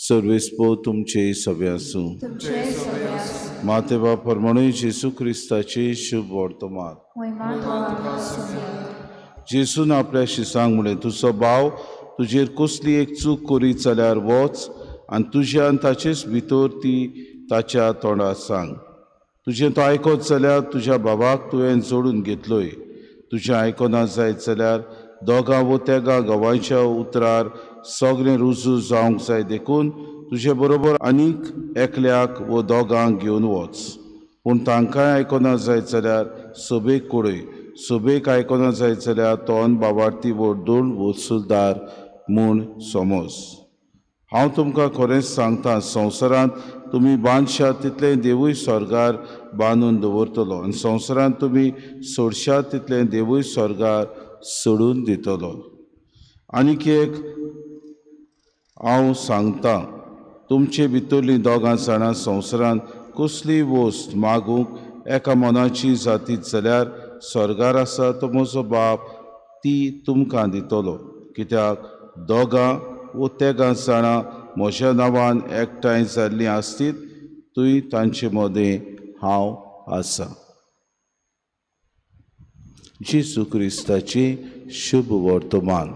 सर्वेस्पो तुमचे सवे आसूं. मातेवा परमणू जेसू क्रिस्ताचे शुभ वर्तमान. जेसून आपल्या शिसांक म्हणे, तुजो भाव तुजेर कसली एक चूक करीत जाल्यार वच आनी तुज्या आनी ताचेच भितर ती ताच्या तोंडार सांग. तुजें तो आयकत जाल्यार तुज्या बाबाक तुवें जोडून घेतलोय. तुजें आयकना जायत जाल्यार दोगां वो तेगां गवांच्या उतरार सगळें रुजू जावंक जाय देखून तुजे बरोबर आनीक एकल्याक वो दोगांक घेवन वच. पूण तांकांय आयकना जायत जाल्यार सभेक कळय. सभेक आयकना जायत जाल्यार तोंड बाबार्थी वो दोन वसूलदार म्हूण समज. हांव तुमकां खरेंच सांगता, संवसारांत तुमी बांदशात तितलें देवूय स्वर्गार बांदून दवरतलो आनी संवसारांत तुमी सोडशात तितलें देवूय स्वर्गार सोडून दितलो. आनीक एक हांव सांगता, तुमचे भितरलीं दोगां जाणां संवसारांत कसलीय वस्त मागूंक एका मनाची जातीत जाल्यार स्वर्गार आसा तो म्हजो बाप ती तुमकां दितलो. कित्याक दोगां वो तेगां जाणां म्हज्या नांवान एकठांय जाल्लीं आसतीत थंय तांचे मदें हांव आसा. जेसू क्रिस्ताचे शुभ वर्तमान.